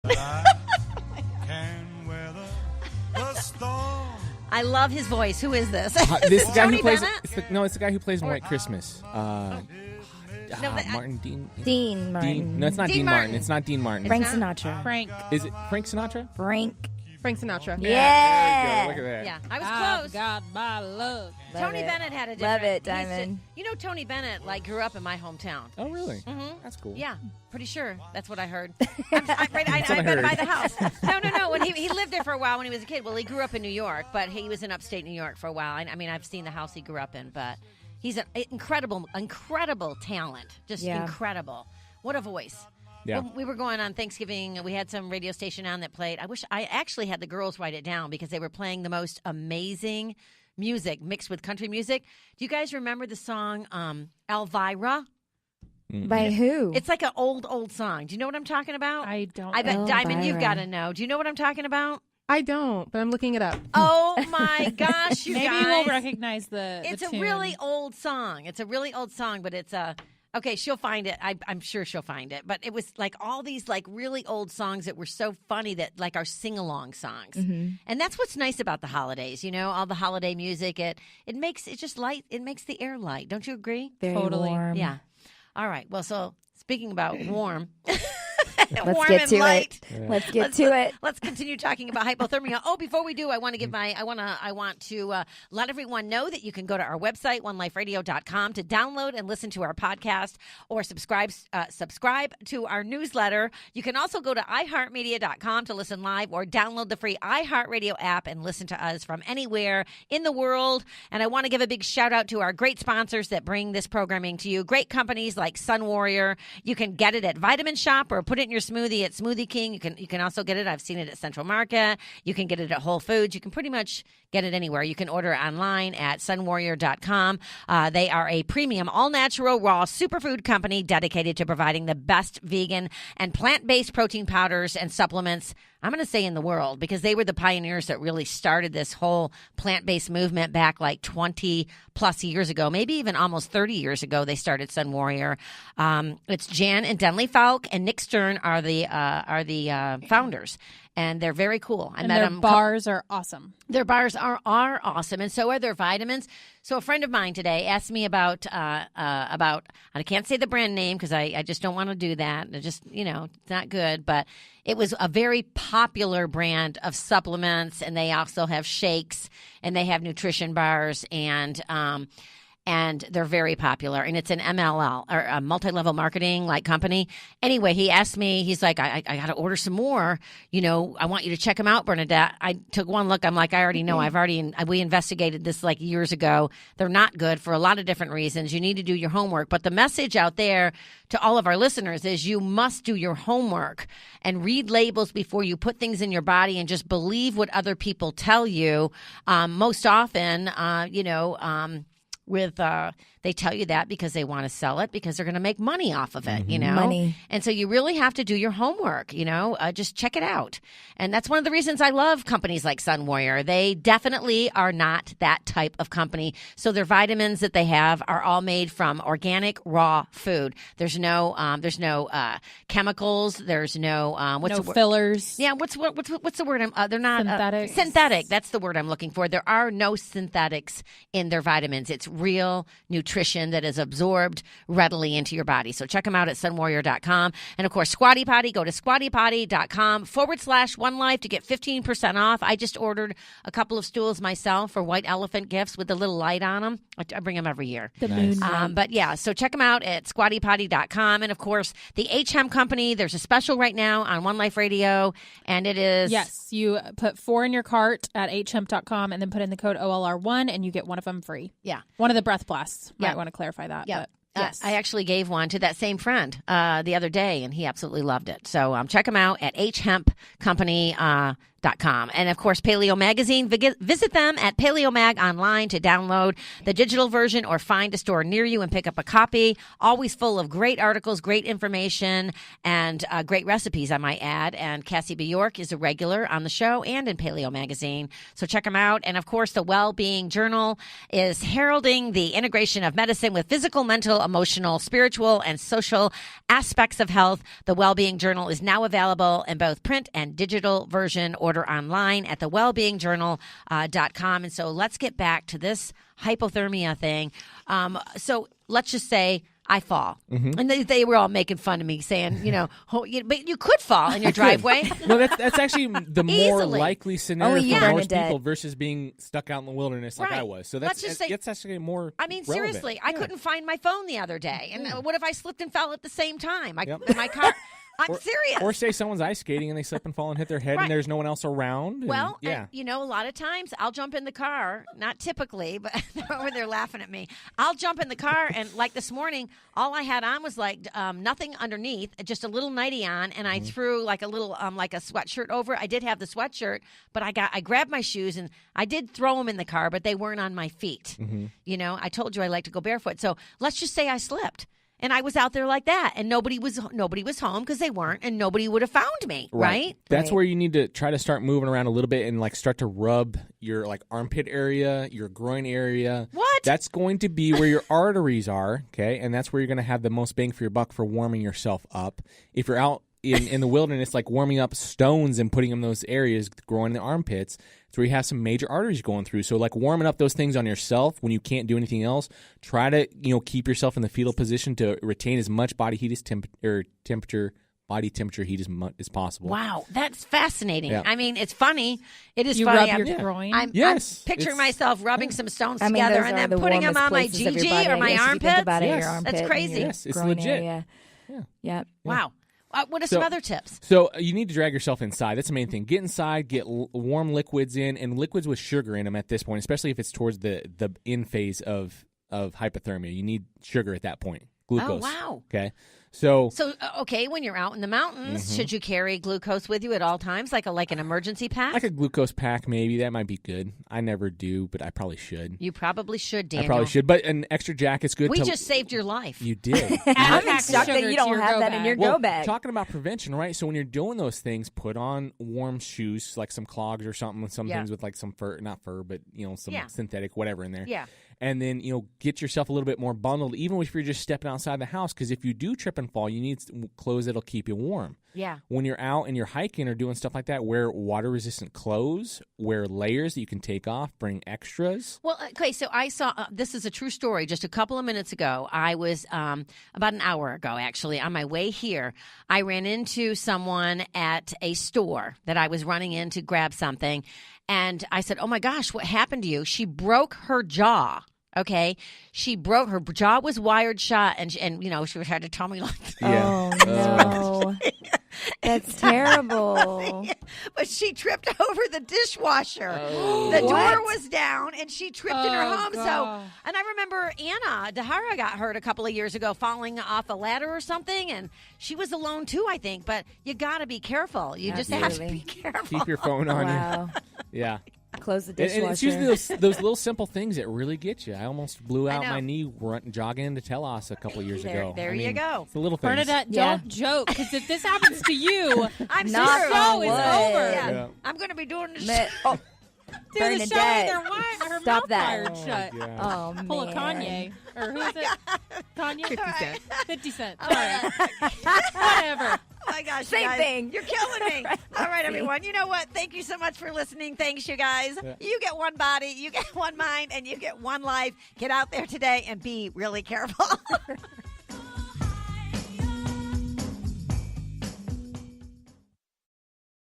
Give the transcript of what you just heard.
I love his voice. Who is this? This guy Tony who plays. Bennett? It's the guy who plays in White Christmas. Martin Dean Martin. No, it's not Dean Dean Martin. Martin. It's not Dean Martin. Frank Sinatra. Frank. Is it Frank Sinatra? Frank Sinatra. Yeah. There you go. Look at that. Yeah, I was I've close. got my love. Tony Bennett had a different... Love it, he used to- Diamond. You know, Tony Bennett, grew up in my hometown. Oh, really? Mm-hmm. That's cool. Yeah, pretty sure. That's what I heard. I've been by the house. No. When he lived there for a while when he was a kid. Well, he grew up in New York, but he was in upstate New York for a while. I mean, I've seen the house he grew up in, but he's an incredible talent. Just incredible. What a voice. Yeah. When we were going on Thanksgiving, we had some radio station on that played. I wish I actually had the girls write it down because they were playing the most amazing music mixed with country music. Do you guys remember the song Elvira? By who? It's like an old song. Do you know what I'm talking about? I don't I bet, know. Diamond, you've Elvira. got to know. Do you know what I'm talking about? I don't, but I'm looking it up. Oh, my gosh, you Maybe guys. we'll recognize the It's a tune. really old song. But it's okay, she'll find it. I'm sure she'll find it. But it was like all these really old songs that were so funny that are sing-along songs. Mm-hmm. And that's what's nice about the holidays, all the holiday music. It makes it just light. It makes the air light. Don't you agree? Very Totally. warm. Yeah. All right. Well, so speaking about warm. Let's warm get and to light. it. Let's get to it. Let's continue talking about hypothermia. Oh, before we do, I want to let everyone know that you can go to our website, oneliferadio.com, to download and listen to our podcast or subscribe to our newsletter. You can also go to iHeartMedia.com to listen live or download the free iHeartRadio app and listen to us from anywhere in the world. And I want to give a big shout out to our great sponsors that bring this programming to you. Great companies like Sun Warrior. You can get it at Vitamin Shop or put it in your smoothie at Smoothie King. You can also get it. I've seen it at Central Market. You can get it at Whole Foods. You can pretty much get it anywhere. You can order it online at sunwarrior.com. They are a premium, all-natural, raw superfood company dedicated to providing the best vegan and plant-based protein powders and supplements, I'm going to say, in the world, because they were the pioneers that really started this whole plant-based movement back 20-plus years ago, maybe even almost 30 years ago. They started Sun Warrior. It's Jan and Denley Falk and Nick Stern are the founders. And they're very cool. I met their them. bars are awesome. Their bars are awesome, and so are their vitamins. So a friend of mine today asked me about I can't say the brand name because I just don't want to do that. It just it's not good, but it was a very popular brand of supplements, and they also have shakes and they have nutrition bars and they're very popular, and it's an MLL, or a multi-level marketing company. Anyway, he asked me, he's like, I got to order some more. I want you to check them out, Bernadette. I took one look. I'm like, I already know. We investigated this years ago. They're not good for a lot of different reasons. You need to do your homework. But the message out there to all of our listeners is you must do your homework and read labels before you put things in your body and just believe what other people tell you. Most often, they tell you that because they want to sell it, because they're going to make money off of it, Money. And so you really have to do your homework, just check it out. And that's one of the reasons I love companies like Sun Warrior. They definitely are not that type of company. So their vitamins that they have are all made from organic, raw food. There's no chemicals. There's no fillers. Yeah, what's the word? They're not Synthetics. synthetic. That's the word I'm looking for. There are no synthetics in their vitamins. It's real nutrition that is absorbed readily into your body. So check them out at sunwarrior.com. And of course, Squatty Potty. Go to squattypotty.com/onelife to get 15% off. I just ordered a couple of stools myself for white elephant gifts with the little light on them. I bring them every year. The moon. But yeah, so check them out at squattypotty.com. And of course, the HM Company, there's a special right now on One Life Radio, and it is... Yes, you put 4 in your cart at hemp.com and then put in the code OLR1 and you get one of them free. Yeah. One of the breath blasts. Yeah. Might want to clarify that. Yeah. But yes. I actually gave one to that same friend the other day, and he absolutely loved it. So check them out at Hemp Company. And of course, Paleo Magazine. Visit them at Paleo Mag online to download the digital version or find a store near you and pick up a copy. Always full of great articles, great information, and great recipes, I might add. And Cassie Bjork is a regular on the show and in Paleo Magazine. So check them out. And of course, the Wellbeing Journal is heralding the integration of medicine with physical, mental, emotional, spiritual, and social aspects of health. The Wellbeing Journal is now available in both print and digital version. Order online at thewellbeingjournal.com. And so let's get back to this hypothermia thing. So let's just say I fall. And they were all making fun of me saying, but you could fall in your driveway. No, that's actually the more Easily. likely scenario for most Bernadette. people versus being stuck out in the wilderness like Right. I was. So Let's that's just say- it's actually more relevant. Seriously, I couldn't find my phone the other day. And what if I slipped and fell at the same time? Yep. In my car. I'm serious. Or say someone's ice skating and they slip and fall and hit their head Right. and there's no one else around. And, Well, yeah. and, a lot of times I'll jump in the car, not typically, but they're laughing at me. I'll jump in the car, and like this morning, all I had on was like nothing underneath, just a little nightie on, and I threw like a little like a sweatshirt over it. I did have the sweatshirt, but I grabbed my shoes, and I did throw them in the car, but they weren't on my feet. I told you I like to go barefoot. So let's just say I slipped. And I was out there like that, and nobody was home because they weren't, and nobody would have found me, right? That's Right. where you need to try to start moving around a little bit and like start to rub your like armpit area, your groin area. What? That's going to be where your arteries are, okay? And that's where you're going to have the most bang for your buck for warming yourself up. If you're out in the wilderness, like warming up stones and putting them in those areas, growing the armpits, it's where you have some major arteries going through. So like warming up those things on yourself when you can't do anything else, try to keep yourself in the fetal position to retain as much body heat body temperature heat as possible. Wow, that's fascinating. Yeah. I mean, it's funny. It is You funny. rub I'm, your groin. I'm Yes, picturing it's- myself rubbing some stones I mean, together those and are then the putting them warmest on my places of your GG body, or I my guess, if you armpits. think about it, Yes. your armpit That's and crazy. your Yes, it's groin legit. area. Yeah. Yep. Wow. What are So- some other tips? So you need to drag yourself inside. That's the main thing. Get inside, get warm liquids in, and liquids with sugar in them at this point, especially if it's towards the in phase of hypothermia. You need sugar at that point, glucose. Oh, wow. Okay. So So, okay, when you're out in the mountains, should you carry glucose with you at all times, like an emergency pack? like a glucose pack, maybe. That might be good. I never do, but I probably should. You probably should, Daniel. I probably should. But an extra jacket's good. We to, just saved your life. You did. Add a I'm pack of shocked that sugar you to don't your have go that in your bag. go Well, bag. talking about prevention, right? So when you're doing those things, put on warm shoes, like some clogs or something, some Yeah. things with like some fur, not fur, but some Yeah. synthetic, whatever in there. Yeah. And then, get yourself a little bit more bundled, even if you're just stepping outside the house, because if you do trip and fall, you need clothes that'll keep you warm. Yeah. When you're out and you're hiking or doing stuff like that, wear water-resistant clothes, wear layers that you can take off, bring extras. Well, okay, so I saw this is a true story. Just a couple of minutes ago, I was about an hour ago, actually, on my way here. I ran into someone at a store that I was running in to grab something, and I said, "Oh my gosh, what happened to you?" She broke her jaw. Okay, she broke her jaw was wired shut, and she had to tell me like. Oh no, that's terrible. But she tripped over the dishwasher. Oh. The door What? was down, and she tripped in her Oh, home. God. So, and I remember Anna Dahara got hurt a couple of years ago falling off a ladder or something, and she was alone too, I think. But you got to be careful. You just have to Absolutely. be careful. Keep your phone on Wow. you. Yeah. Close the And dishwasher. it's usually those little simple things that really get you. I almost blew out know. my knee jogging into Telos a couple of years ago. There I you mean, go. It's the little things. Bernadette, Yeah. don't joke, because if this happens to you, I'm Knock serious. on show is wood. over. Yeah. Yeah. I'm going to be doing this. Ma- oh, do the show with Bernadette. her Stop mouth that. wired shut. Yeah. oh Pull a man. Kanye. Or who is it? Kanye? 50 Cent. 50 Cent. Sorry. Whatever. Oh my gosh, Same you guys, thing. You're killing me. All right, everyone. You know what? Thank you so much for listening. Thanks, you guys. You get one body, you get one mind, and you get one life. Get out there today and be really careful.